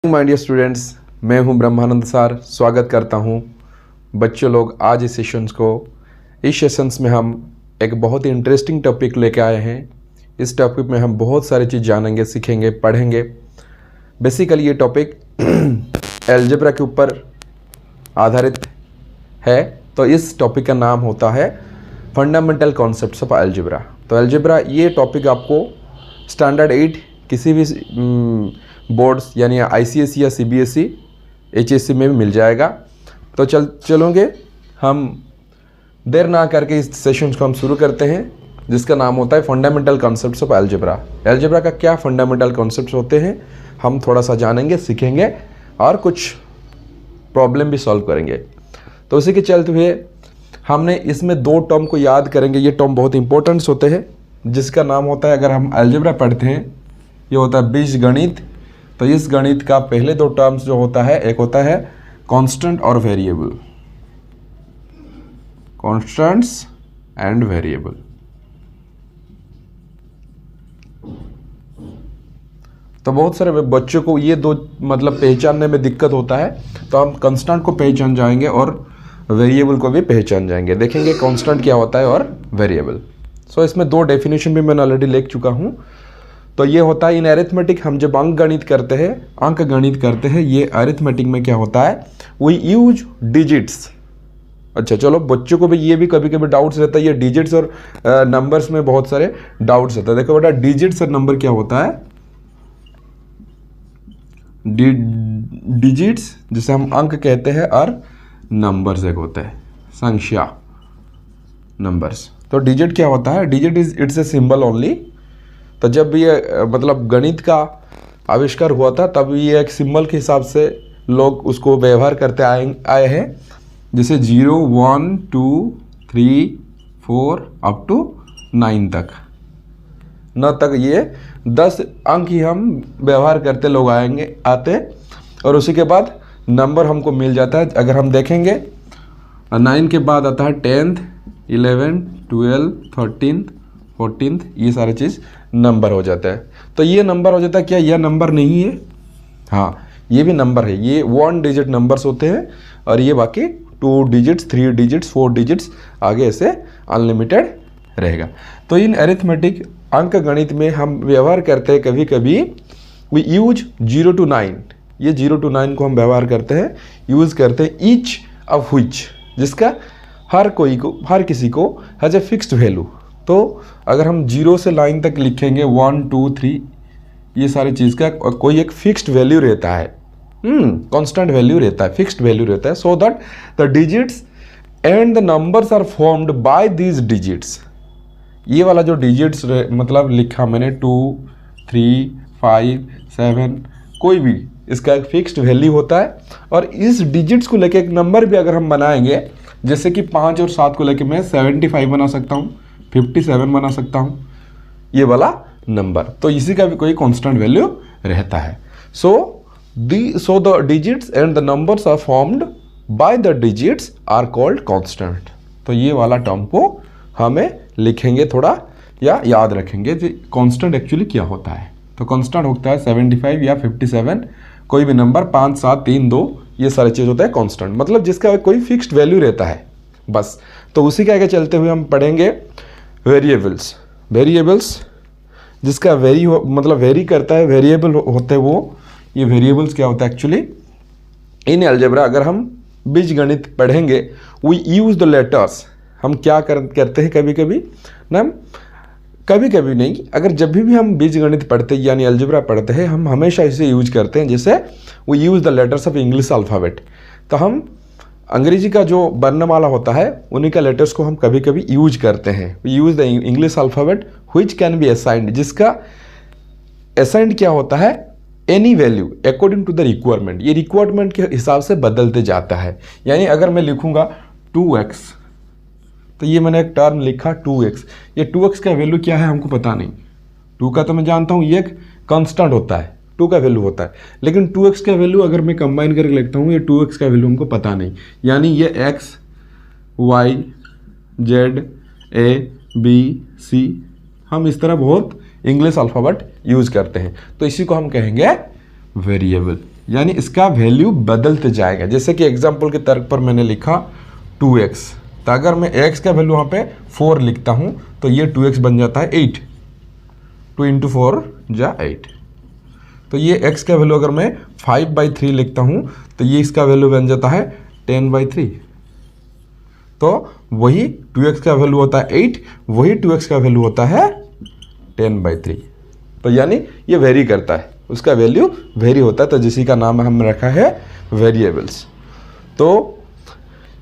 My dear students, मैं हूं ब्रह्मानंद sir. स्वागत करता हूं बच्चों लोग आज इस सेशंस को। इस सेशंस में हम एक बहुत ही इंटरेस्टिंग टॉपिक लेके आए हैं। इस टॉपिक में हम बहुत सारी चीज़ जानेंगे, सीखेंगे, पढ़ेंगे। बेसिकली ये टॉपिक अलजेब्रा के ऊपर आधारित है। तो इस टॉपिक का नाम होता है फंडामेंटल कॉन्सेप्ट्स ऑफ अलजेब्रा। तो अलजेब्रा ये टॉपिक आपको स्टैंडर्ड 8 किसी भी बोर्ड्स यानी आईसीएसई या सीबीएसई, एचएससी में भी मिल जाएगा। तो चलोगे हम देर ना करके इस सेशन को हम शुरू करते हैं, जिसका नाम होता है fundamental concepts of algebra. Algebra का क्या फंडामेंटल कॉन्सेप्ट्स होते हैं हम थोड़ा सा जानेंगे, सीखेंगे और कुछ प्रॉब्लम भी सॉल्व करेंगे। तो उसी के चलते हुए हमने इसमें दो टर्म को याद करेंगे। ये टर्म बहुत इंपॉर्टेंट्स होते हैं, जिसका नाम होता है, अगर हम अलजेब्रा पढ़ते हैं, ये होता है बीजगणित। तो इस गणित का पहले दो टर्म्स जो होता है, एक होता है कांस्टेंट और वेरिएबल, कांस्टेंट्स एंड वेरिएबल। तो बहुत सारे बच्चों को ये दो पहचानने में दिक्कत होता है। तो हम कांस्टेंट को पहचान जाएंगे और वेरिएबल को भी पहचान जाएंगे, देखेंगे कांस्टेंट क्या होता है और वेरिएबल। सो इसमें दो डेफिनेशन भी मैंने ऑलरेडी लिख चुका हूँ। तो ये होता है इन अरिथमेटिक, हम जब अंक गणित करते हैं, ये अरिथमेटिक में क्या होता है, वी यूज डिजिट्स। अच्छा चलो, बच्चों को भी ये भी कभी कभी डाउट्स रहता है, ये डिजिट्स और नंबर्स में बहुत सारे डाउट्स रहता है। देखो बेटा, डिजिट्स और नंबर क्या होता है, डिजिट्स जिसे हम अंक कहते हैं और नंबर्स एक होता है संख्या, नंबर्स। तो डिजिट क्या होता है, digit it's a symbol only. तो जब ये गणित का आविष्कार हुआ था, तब ये एक सिंबल के हिसाब से लोग उसको व्यवहार करते आए हैं। जैसे 0, 1, 2, 3, 4 अप टू 9 तक ये 10 अंक ही हम व्यवहार करते लोग आते, और उसी के बाद नंबर हमको मिल जाता है। अगर हम देखेंगे 9 के बाद आता है 10th, 11th, 12th, 13th, 14th, ये सारी चीज़ नंबर हो जाता है। तो ये नंबर हो जाता है, क्या यह नंबर नहीं है? हाँ, ये भी नंबर है। ये 1 डिजिट नंबर्स होते हैं और ये बाकी 2 डिजिट्स, 3 डिजिट्स, 4 डिजिट्स, आगे ऐसे अनलिमिटेड रहेगा। तो इन अरिथमेटिक अंक गणित में हम व्यवहार करते हैं, कभी कभी वी यूज 0 to 9। ये 0 to 9 को हम व्यवहार करते हैं, यूज़ करते हैं ईच ऑफ व्हिच, जिसका हर किसी को हैज ए फिक्स्ड वैल्यू। तो अगर हम 0 से 9 तक लिखेंगे, 1, 2, 3, ये सारी चीज़ का कोई एक फिक्स्ड वैल्यू रहता है, कांस्टेंट वैल्यू रहता है, फिक्स्ड वैल्यू रहता है। So that the digits and the numbers are formed by these digits. ये वाला जो डिजिट्स लिखा मैंने 2, 3, 5, 7, कोई भी इसका एक फिक्स्ड वैल्यू होता है। और इस डिजिट्स को लेके एक नंबर भी अगर हम बनाएंगे, जैसे कि 5 और 7 को लेके मैं 75 बना सकता हूँ, 57 बना सकता हूँ, ये वाला नंबर। तो इसी का भी कोई कांस्टेंट वैल्यू रहता है। So the digits and the numbers are formed by the digits are called constant. तो ये वाला टर्म को हमें लिखेंगे थोड़ा या याद रखेंगे कि कांस्टेंट एक्चुअली क्या होता है। तो कांस्टेंट होता है 75 या 57, कोई भी नंबर 5, 7, 3, 2, ये सारी चीज़ होता है कांस्टेंट, जिसका कोई फिक्स्ड वैल्यू रहता है बस। तो उसी के आगे चलते हुए हम पढ़ेंगे वेरिएबल्स जिसका वेरी करता है, वेरिएबल होते हैं वो। ये वेरिएबल्स क्या होता है एक्चुअली इन अलजेब्रा? अगर हम बीजगणित पढ़ेंगे, वी यूज द लेटर्स। हम क्या करते हैं, कभी कभी नहीं, अगर जब भी हम बीजगणित पढ़ते हैं यानी अलजेब्रा पढ़ते हैं, हम हमेशा इसे यूज करते हैं। जैसे we use the letters of English alphabet. तो हम अंग्रेजी का जो वर्णमाला होता है, उन्हीं का लेटर्स को हम कभी कभी यूज करते हैं। We use the English alphabet which can be assigned, जिसका असाइंड क्या होता है, any value according to the requirement. ये रिक्वायरमेंट के हिसाब से बदलते जाता है। यानी अगर मैं लिखूंगा 2x, तो ये मैंने एक टर्म लिखा 2x, ये 2x का वैल्यू क्या है हमको पता नहीं। 2 का तो मैं जानता हूँ ये एक कांस्टेंट होता है, 2 का वैल्यू होता है, लेकिन 2x का वैल्यू अगर मैं कंबाइन करके लिखता हूँ, ये 2x का वैल्यू हमको पता नहीं। यानी ये x, y, z, a, b, c, हम इस तरह बहुत इंग्लिश अल्फ़ाबेट यूज़ करते हैं। तो इसी को हम कहेंगे वेरिएबल। यानी इसका वैल्यू बदलते जाएगा। जैसे कि एग्जाम्पल के तर्क पर मैंने लिखा 2x, तो अगर मैं x का वैल्यू वहाँ पे 4 लिखता हूँ तो ये 2x बन जाता है 8, 2 इंटू 4 जा 8। तो ये x का वैल्यू अगर मैं 5/3 लिखता हूँ तो ये इसका वैल्यू बन जाता है 10/3। तो वही 2x का वैल्यू होता है 8, वही 2x का वैल्यू होता है 10/3। तो यानी ये वेरी करता है, उसका वैल्यू वेरी होता है, तो जिसी का नाम हम रखा है वेरिएबल्स। तो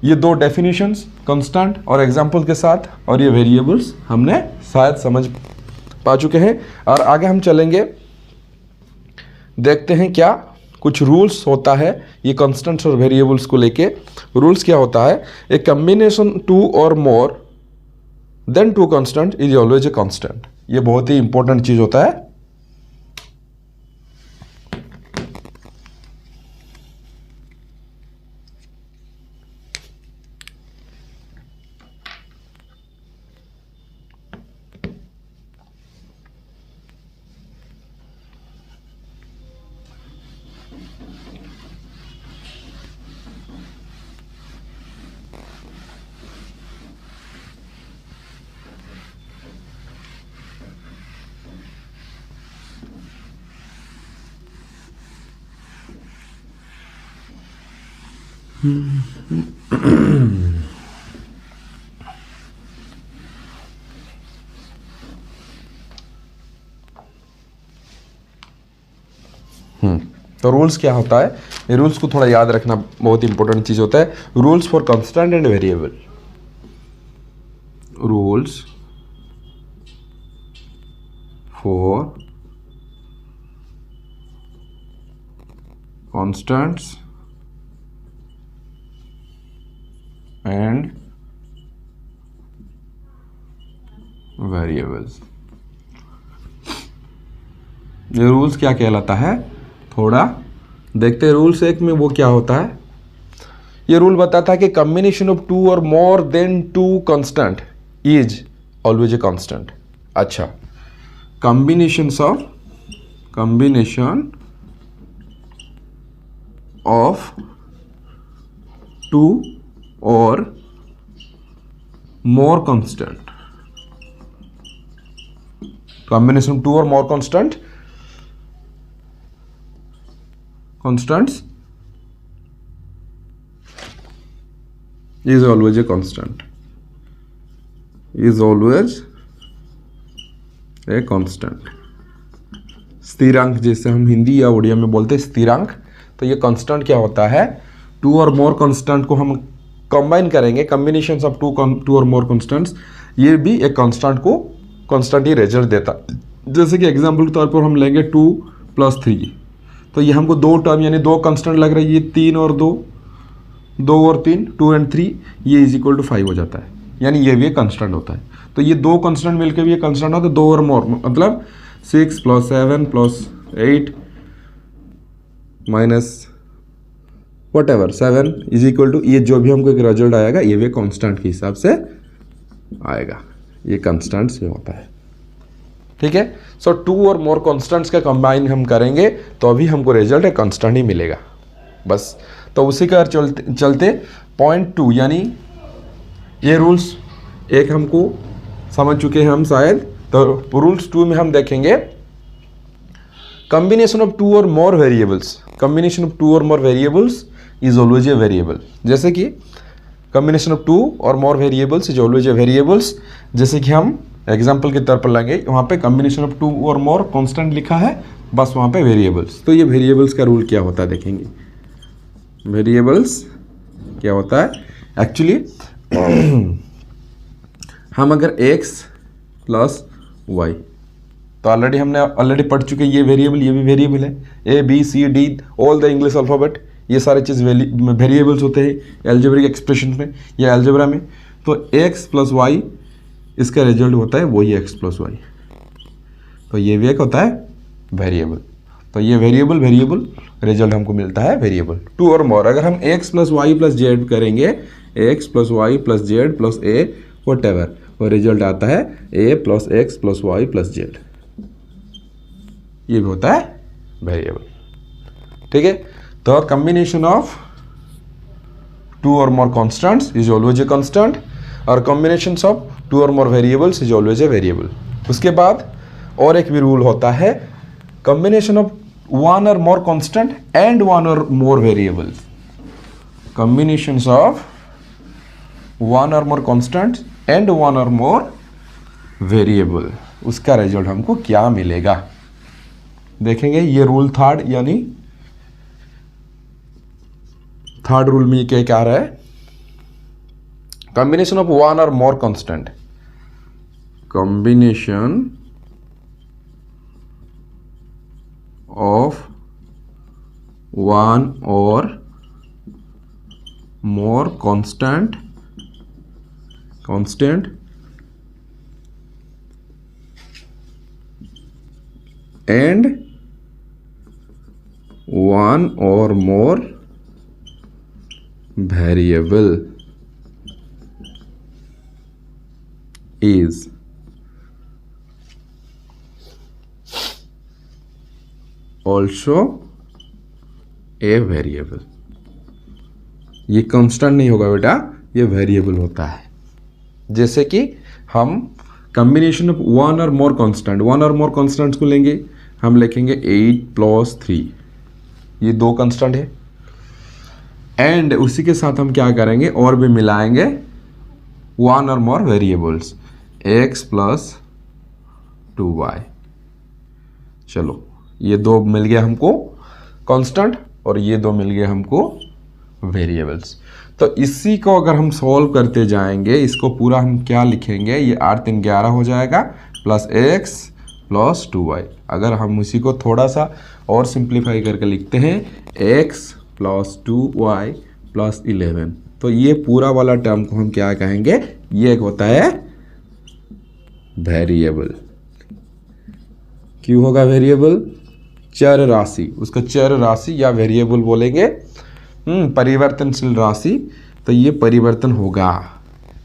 ये दो डेफिनेशंस कांस्टेंट और एग्जाम्पल के साथ और ये वेरिएबल्स हमने शायद समझ पा चुके हैं। और आगे हम चलेंगे, देखते हैं क्या कुछ रूल्स होता है ये कांस्टेंट्स और वेरिएबल्स को लेके। रूल्स क्या होता है, ए कॉम्बिनेशन 2 और more than 2 constant is always a constant. ये बहुत ही इंपॉर्टेंट चीज होता है। तो रूल्स क्या होता है, ये रूल्स को थोड़ा याद रखना बहुत इंपॉर्टेंट चीज होता है। Rules for constant and variable, rules for constants and variables. ये रूल्स क्या कहलाता है, थोड़ा देखते हैं। रूल्स एक में वो क्या होता है, ये रूल बताता है कि कॉम्बिनेशन ऑफ 2 और more than 2 constant is always a constant. अच्छा, कॉम्बिनेशन ऑफ 2 और more constant, combination of 2 or more constants is always a constant, is always a constant। स्थिरांक जैसे हम हिंदी या उड़िया में बोलते हैं स्थिरांक, तो ये कांस्टेंट क्या होता है, 2 और मोर कांस्टेंट को हम कंबाइन करेंगे, कॉम्बिनेशंस ऑफ 2 और मोर कांस्टेंट्स, ये भी एक कांस्टेंट को कांस्टेंट ही रिजल्ट देता। जैसे कि एग्जांपल के तौर पर हम लेंगे 2 + 3, तो ये हमको दो टर्म यानी दो कांस्टेंट लग रही है, ये 3 और 2, 2 और 3, 2 and 3, ये इज इक्वल टू 5 हो जाता है, यानी ये भी एक कांस्टेंट होता है। तो ये दो कांस्टेंट मिलकर भी एक कांस्टेंट होता है, 2 और मोर मतलब 6 + 7 + 8 -7 इज इक्वल टू, ये जो भी हमको एक रिजल्ट आएगा ये भी कांस्टेंट के हिसाब से आएगा, ये कांस्टेंट से होता है। ठीक है, सो 2 और मोर कांस्टेंट्स का कंबाइन हम करेंगे तो अभी हमको रिजल्ट एक कांस्टेंट ही मिलेगा बस। तो उसी का चलते पॉइंट 2 यानी ये रूल्स एक हमको समझ चुके हैं हम शायद। तो रूल्स 2 में हम देखेंगे कॉम्बिनेशन ऑफ 2 और मोर वेरिएबल्स, कॉम्बिनेशन ऑफ 2 और more variables is always a variable. जैसे कि कॉम्बिनेशन ऑफ 2 और more variables is always A variables, जैसे कि हम एग्जाम्पल के तौर पर लेंगे, वहाँ पे कॉम्बिनेशन ऑफ 2 और मोर कांस्टेंट लिखा है, बस वहाँ पे वेरिएबल्स। तो ये वेरिएबल्स का रूल क्या होता है देखेंगे। वेरिएबल्स क्या होता है एक्चुअली, हम अगर x + y, तो हमने पढ़ चुके ये वेरिएबल, ये भी वेरिएबल है, A B C D all the English alphabet, ये सारे चीज़ वेरिएबल्स होते हैं एल्जेब्रिक एक्सप्रेशन में या एल्जेब्रा में। तो x + y इसका रिजल्ट होता है वही x + y, तो ये भी एक होता है वेरिएबल। तो ये वेरिएबल रिजल्ट हमको मिलता है वेरिएबल 2 और मोर। अगर हम x + y + z करेंगे, x + y + z + a whatever, वो रिजल्ट आता है a + x + y + z, ये भी होता है वेरिएबल। ठीक है, तो combination of two or more constants is always a constant और combination of two or more variables is always a variable. उसके बाद और एक भी रूल होता है, combination of one or more constant and one or more variables. Combinations of one or more constant and one or more variable, उसका result हमको क्या मिलेगा देखेंगे। ये रूल थर्ड, यानी थर्ड रूल में क्या कह रहा है, combination of one or more constant, combination of one or more constant and one or more variable is also a variable। ये कांस्टेंट नहीं होगा बेटा, ये वेरिएबल होता है। जैसे कि हम combination of one or more constant, one or more constants को लेंगे, हम लिखेंगे 8 + 3, ये दो कांस्टेंट है। एंड उसी के साथ हम क्या करेंगे, और भी मिलाएंगे one or more variables, x + 2y। चलो ये दो मिल गया हमको कांस्टेंट और ये दो मिल गए हमको वेरिएबल्स। तो इसी को अगर हम सॉल्व करते जाएंगे, इसको पूरा हम क्या लिखेंगे, ये 8 × 3 = 11 हो जाएगा, प्लस x + 2y। अगर हम उसी को थोड़ा सा और सिंप्लीफाई करके लिखते हैं, x + 2y + 11, तो ये पूरा वाला टर्म को हम क्या कहेंगे, ये एक होता है वेरिएबल। क्यों होगा वेरिएबल, चर राशि, उसका चर राशि या वेरिएबल बोलेंगे, परिवर्तनशील राशि। तो ये परिवर्तन होगा,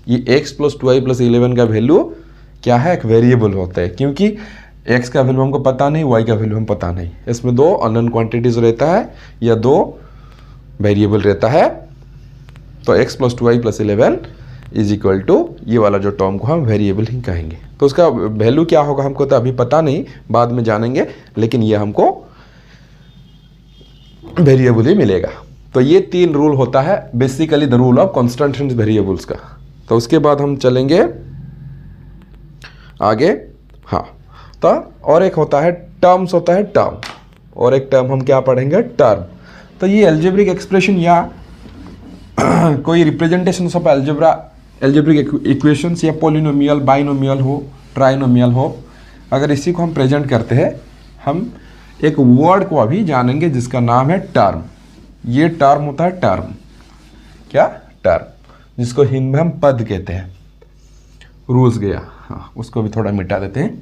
ये x + 2y + 11 का वैल्यू क्या है, एक वेरिएबल होता है, क्योंकि x का वैल्यू हमको पता नहीं, y का वैल्यू हम पता नहीं, इसमें दो अननोन क्वांटिटीज रहता है या दो वेरिएबल रहता है। तो x + 2y + 11 = ये वाला जो टर्म को हम वेरिएबल ही कहेंगे। तो उसका वैल्यू क्या होगा हमको तो अभी पता नहीं, बाद में जानेंगे, लेकिन ये हमको वेरिएबल ही मिलेगा। तो ये 3 रूल होता है basically, the rule of constant and variables का। तो उसके बाद हम चलेंगे आगे। हाँ, तो और एक होता है टर्म्स, होता है टर्म, और एक टर्म हम क्या पढ़ेंगे, टर्म। तो ये अलजेब्रिक एक्सप्रेशन या कोई रिप्रेजेंटेशन ऑफ एल्जेब्रिक इक्वेशंस या पॉलिनोमियल, बाइनोमियल हो, ट्राइनोमियल हो, अगर इसी को हम प्रेजेंट करते हैं, हम एक वर्ड को अभी जानेंगे जिसका नाम है टर्म। ये टर्म होता है टर्म, क्या टर्म, जिसको हिंदी में हम पद कहते हैं। रूल्स गया, हाँ उसको भी थोड़ा मिटा देते हैं।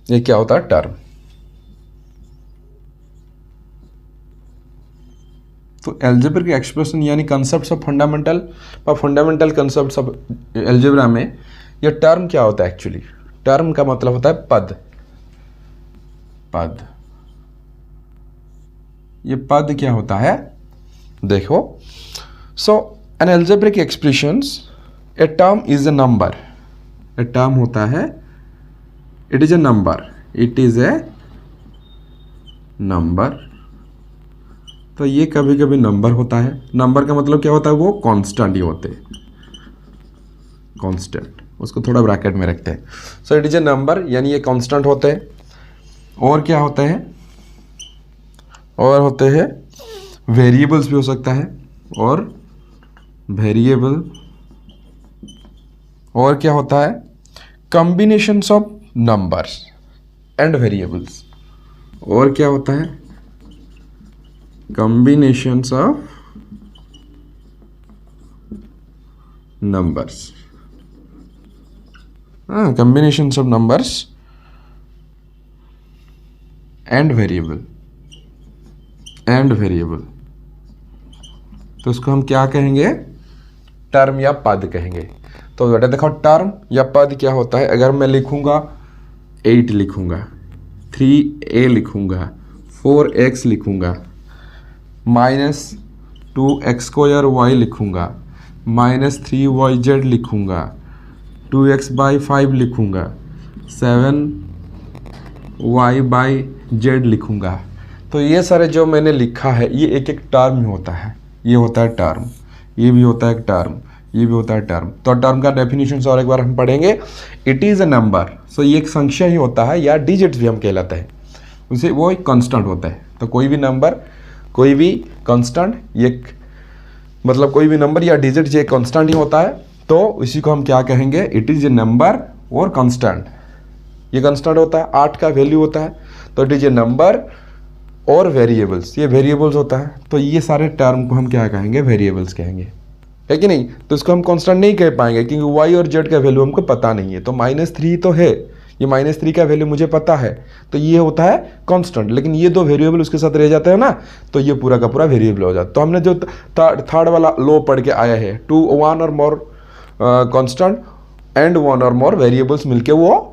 ये क्या होता है टर्म। तो एल्जेब्रिक एक्सप्रेशन यानी कंसेप्ट्स ऑफ फंडामेंटल और फंडामेंटल कंसेप्ट्स ऑफ एल्जेब्रा में ये टर्म क्या होता है, एक्चुअली टर्म का मतलब होता है पद। पद, ये पद क्या होता है, देखो। So an algebraic expressions, a term is a number. A term होता है, it is a number, it is a number. तो ये कभी कभी नंबर होता है। नंबर का मतलब क्या होता है, वो कांस्टेंट ही होते हैं, कांस्टेंट, उसको थोड़ा ब्रैकेट में रखते हैं। So it is a number, यानी ये कांस्टेंट होते हैं। और क्या होता है, और होते हैं वेरिएबल्स भी हो सकता है, और वेरिएबल। और क्या होता है, combinations of numbers and variables. और क्या होता है, combinations of numbers, combinations of numbers and variable, तो उसको हम क्या कहेंगे, टर्म या पद कहेंगे। तो बेटा देखो टर्म या पद क्या होता है, अगर मैं लिखूंगा 8 लिखूंगा, 3a लिखूंगा, 4x लिखूंगा, -2x² y लिखूंगा, -3yz लिखूंगा, 2x/5 लिखूंगा, 7y/z लिखूंगा। तो ये सारे जो मैंने लिखा है ये एक एक टर्म ही होता है। ये होता है टर्म, ये भी होता है टर्म, ये भी होता है टर्म। तो टर्म का डेफिनेशन और एक बार हम पढ़ेंगे। इट इज़ अ नंबर, सो ये एक संख्या ही होता है या डिजिट्स भी हम कहलाते हैं, उसे वो एक कांस्टेंट होता है। तो कोई भी नंबर, कोई भी कांस्टेंट, ये मतलब कोई भी नंबर या डिजिट ये कांस्टेंट ही होता है। तो इसी को हम क्या कहेंगे, इट इज़ ए नंबर और कांस्टेंट। ये कांस्टेंट होता है, 8 का वैल्यू होता है, तो इट इज़ ए नंबर और वेरिएबल्स, ये वेरिएबल्स होता है। तो ये सारे टर्म को हम क्या कहेंगे, वेरिएबल्स कहेंगे, है कि नहीं। तो इसको हम कांस्टेंट नहीं कह पाएंगे क्योंकि y और z का वैल्यू हमको पता नहीं है। तो -3 तो है, ये -3 का वैल्यू मुझे पता है, तो ये होता है कांस्टेंट। लेकिन ये 2 वेरिएबल उसके साथ रह जाते हैं ना, तो ये पूरा का पूरा वेरिएबल हो जाता है। तो हमने जो थर्ड वाला लॉ पढ़ के आया है, 1 और मोर कांस्टेंट एंड 1 और मोर वेरिएबल्स मिलके वो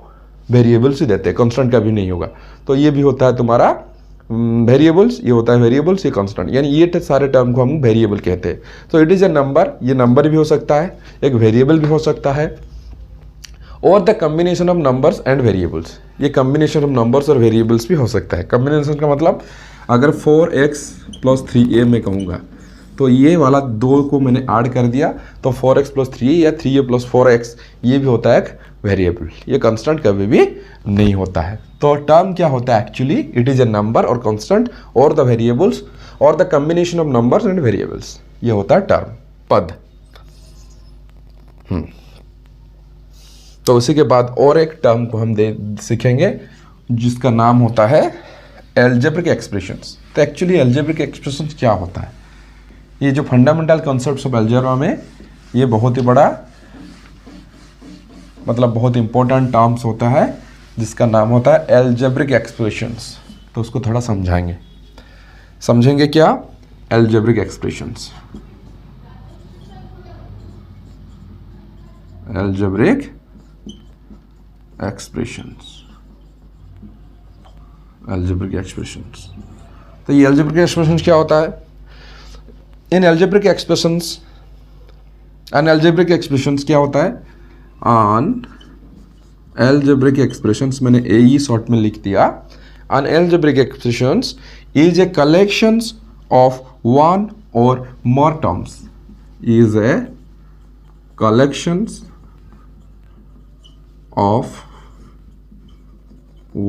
वेरिएबल्स ही देते हैं, कांस्टेंट का भी नहीं होगा। तो ये भी होता है तुम्हारा वेरिएबल्स, ये होता है वेरिएबल्स, ये कांस्टेंट, यानी ये सारे टर्म को हम वेरिएबल कहते हैं। तो इट इज़ ए नंबर, ये नंबर भी हो सकता है, एक वेरिएबल भी हो सकता है, और the combination of numbers and variables, ये कम्बिनेशन ऑफ नंबर्स और वेरिएबल्स भी हो सकता है। कम्बिनेशन का मतलब अगर 4x + 3a मैं कहूँगा, तो ये वाला 2 को मैंने ऐड कर दिया, तो 4x + 3a या 3a + 4x, ये भी होता है एक वेरिएबल। ये कांस्टेंट कभी भी नहीं होता है। तो टर्म क्या होता है actually, it is a number और कांस्टेंट और द वेरिएबल्स और the combination of numbers and variables, ये होता है टर्म, पद। तो उसी के बाद और एक टर्म को हम सीखेंगे जिसका नाम होता है एल्जेब्रिक एक्सप्रेशंस। तो एक्चुअली एल्जेब्रिक एक्सप्रेशंस क्या होता है, ये जो फंडामेंटल कॉन्सेप्ट्स ऑफ अलजेब्रा में ये बहुत ही बड़ा मतलब बहुत इंपॉर्टेंट टर्म्स होता है जिसका नाम होता है एल्जेब्रिक एक्सप्रेशंस। तो उसको थोड़ा समझेंगे क्या, algebraic expressions, algebraic expressions, algebraic expressions. तो ये एल्जेब्रिक एक्सप्रेशंस क्या होता है, in algebraic expressions, an algebraic expressions क्या होता है, ऑन एल्जेब्रिक एक्सप्रेशंस, मैंने AE शॉर्ट में लिख दिया। An algebraic expressions is a collections of 1 or more terms, is a collections of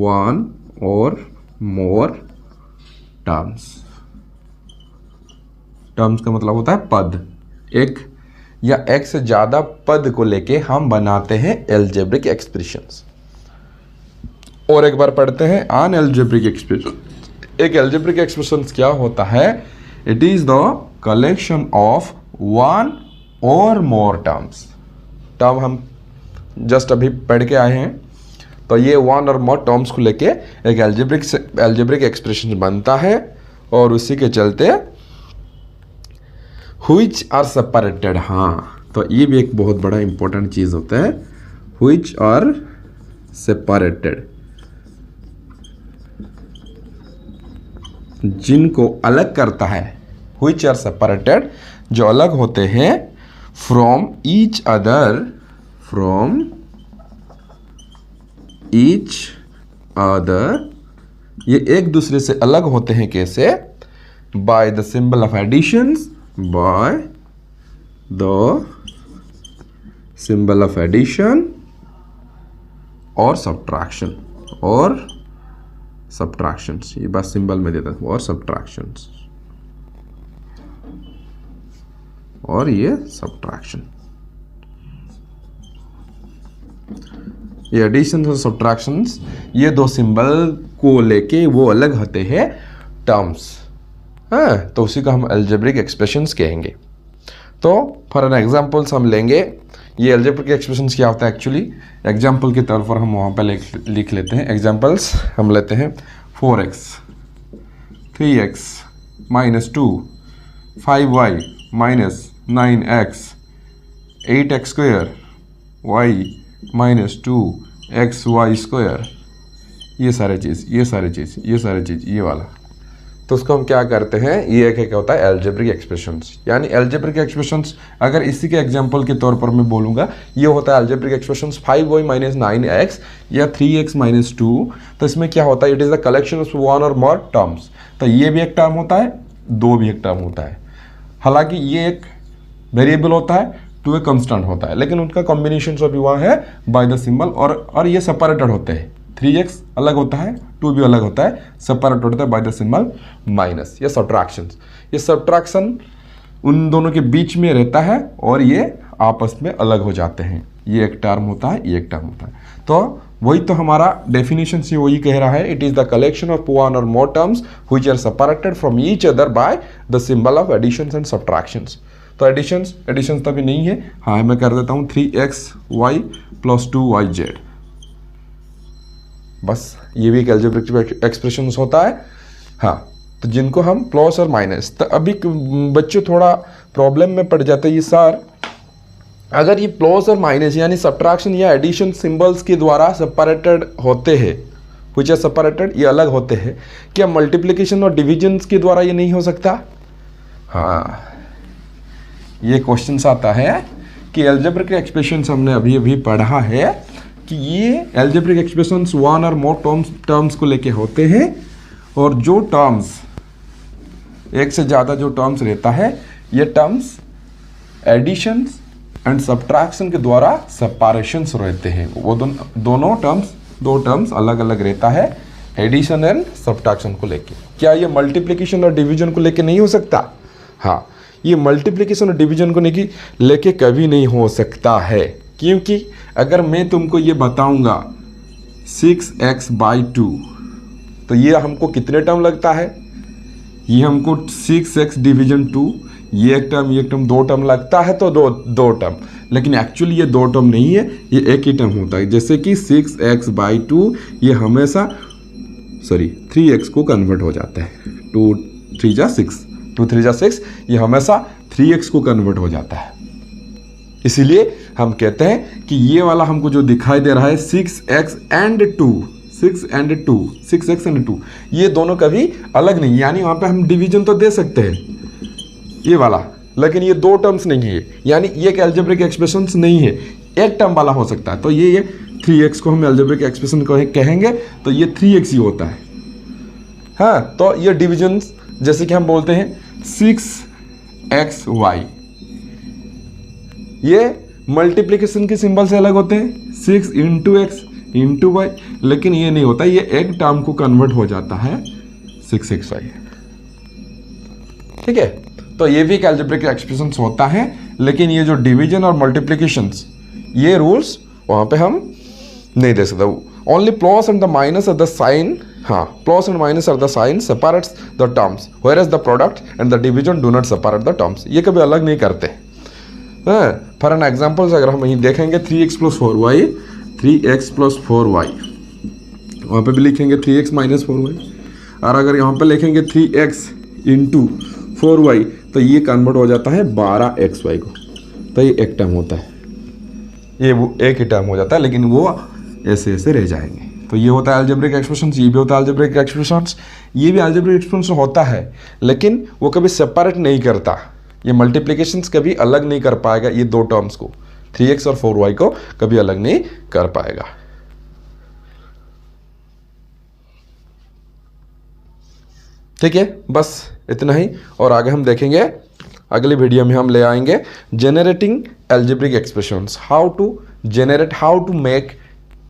1 or more terms। Terms का मतलब होता है पद, एक या एक से ज्यादा पद को लेके हम बनाते हैं एल्जेब्रिक एक्सप्रेशंस। और एक बार पढ़ते हैं अन एल्जेब्रिक एक्सप्रेशन। एक एल्जेब्रिक एक्सप्रेशंस क्या होता है, it is the collection of 1 or more terms. Term हम जस्ट अभी पढ़ के आए हैं, तो ये 1 or more टर्म्स को लेके एक एल्जेब्रिक एक्सप्रेशन बनता है। और उसी के चलते which are separated, हाँ तो ये भी एक बहुत बड़ा इंपॉर्टेंट चीज़ होता है, which are separated, जिनको अलग करता है, which are separated, जो अलग होते हैं, from each other, from each other, ये एक दूसरे से अलग होते हैं कैसे, by the symbol of additions, by the symbol of addition और subtraction, और subtractions, ये बस सिंबल में देता हूँ, और subtractions, और ये subtraction, ये additions और subtractions, ये 2 सिंबल को लेके वो अलग होते हैं टर्म्स। हाँ, तो उसी को हम एल्जेब्रिक एक्सप्रेशंस कहेंगे। तो फॉर एन एग्जांपल्स हम लेंगे, ये एल्जेब्रिक एक्सप्रेशंस क्या होता है एक्चुअली, एग्जांपल के तौर पर हम वहाँ पे लिख लेते हैं। एग्जांपल्स हम लेते हैं 4x, 3x, -2, 5y, minus 9x 8x square y minus 2xy square, ये सारे चीज़ ये वाला, तो उसको हम क्या करते हैं, ये क्या होता है एल्जेब्रिक एक्सप्रेशंस। यानी एल्जेब्रिक एक्सप्रेशंस अगर इसी के एग्जांपल के तौर पर मैं बोलूँगा, ये होता है algebraic expressions 5y minus 9x या 3x माइनस 2। तो इसमें क्या होता है, it is the collection of one or more terms. तो ये भी एक टर्म होता है, दो भी एक टर्म होता है। हालांकि ये एक वेरिएबल होता है, टू एक कंस्टेंट होता है, लेकिन उनका कॉम्बिनेशन जो भी हुआ है बाय द सिंबल, और ये सेपरेटेड होते हैं। 3x अलग होता है, 2 भी अलग होता है, सेपरेट होता है बाय द सिंबल माइनस या सब्ट्रैक्शन। ये सब्ट्रैक्शन उन दोनों के बीच में रहता है और ये आपस में अलग हो जाते हैं। ये एक टर्म होता है, ये एक टर्म होता है। तो वही तो हमारा डेफिनेशन से वही कह रहा है, it is the collection of one or more terms which are separated from each other by the symbol of additions and subtractions. तो एडिशंस तो अभी नहीं है, हाँ मैं कर देता हूँ 3xy प्लस 2yz। बस ये भी एक एल्जेब्रिक एक्सप्रेशन होता है। हाँ, तो जिनको हम प्लस और माइनस, तो अभी बच्चे थोड़ा प्रॉब्लम में पड़ जाते हैं, ये सर अगर ये प्लस और माइनस यानी सब्ट्रैक्शन या एडिशन सिंबल्स के द्वारा सेपरेटेड होते हैं, व्हिच आर सेपरेटेड, ये अलग होते हैं, क्या मल्टीप्लिकेशन और डिविजन्स के द्वारा ये नहीं हो सकता? हाँ, ये क्वेश्चन आता है कि एल्जेब्रिक एक्सप्रेशंस हमने अभी अभी पढ़ा है कि ये algebraic expressions one or more terms को लेके होते हैं, और जो टर्म्स एक से ज़्यादा जो टर्म्स रहता है, ये टर्म्स एडिशंस एंड सब्ट्रैक्शन के द्वारा सेपरेशंस रहते हैं। वो दो टर्म्स अलग अलग रहता है एडिशन एंड सब्ट्रैक्शन को लेके। क्या ये मल्टीप्लिकेशन और डिवीजन को लेके नहीं हो सकता? हाँ, ये मल्टीप्लिकेशन और डिवीजन को लेके कभी नहीं हो सकता है, क्योंकि अगर मैं तुमको ये बताऊंगा 6x/2, तो ये हमको कितने टर्म लगता है? ये हमको 6x डिवीजन 2, ये एक टर्म दो टर्म लगता है, तो दो टर्म, लेकिन एक्चुअली ये दो टर्म नहीं है, ये एक ही टर्म होता है। जैसे कि 6x/2 ये हमेशा 3x को कन्वर्ट हो जाता है, 2 3 जा 6, ये हमेशा 3x को कन्वर्ट हो जाता है। इसीलिए हम कहते हैं कि ये वाला हमको जो दिखाई दे रहा है 6x and 2, ये दोनों कभी अलग नहीं, यानी वहाँ पे हम डिवीजन तो दे सकते हैं ये वाला, लेकिन ये दो टर्म्स नहीं है, यानी ये एक एल्जेब्रिक एक्सप्रेशन नहीं है, एक टर्म वाला हो सकता है। तो ये 3x को हम एल्जेब्रिक एक्सप्रेशन कहेंगे, तो ये 3x ही होता है। हाँ, तो ये डिवीजन जैसे कि हम बोलते हैं 6xy, ये मल्टीप्लिकेशन के सिंबल से अलग होते हैं, 6 into x into y, लेकिन ये नहीं होता, ये एक टर्म को कन्वर्ट हो जाता है 6xy। ठीक है, तो ये भी एक एल्जेब्रिक एक्सप्रेशन होता है, लेकिन ये जो डिवीजन और मल्टीप्लिकेशंस, ये रूल्स वहां पे हम नहीं दे सकते। Only plus and the minus are the sign, हाँ, plus and minus are the sign separates the terms, whereas the product and the division do not separate the terms. ये कभी अलग नहीं करते। फॉर एन एग्जाम्पल्स अगर हम यहीं देखेंगे 3x + 4y, 3x + 4y, वहाँ पे भी लिखेंगे 3x - 4y, और अगर यहाँ पे लिखेंगे 3x × 4y, तो ये कन्वर्ट हो जाता है 12xy को, तो ये एक टर्म होता है, ये वो एक ही टर्म हो जाता है, लेकिन वो ऐसे ऐसे रह जाएंगे। तो ये होता है अलजेब्रिक एक्सप्रेशंस, ये भी होता है अलजेब्रिक एक्सप्रेशंस, ये भी अलजेब्रिक एक्सप्रेशन होता है, लेकिन वो कभी सेपरेट नहीं करता। ये मल्टीप्लिकेशंस कभी अलग नहीं कर पाएगा, ये दो टर्म्स को 3x और 4y को कभी अलग नहीं कर पाएगा। ठीक है, बस इतना ही, और आगे हम देखेंगे अगली वीडियो में हम ले आएंगे generating algebraic expressions, how to make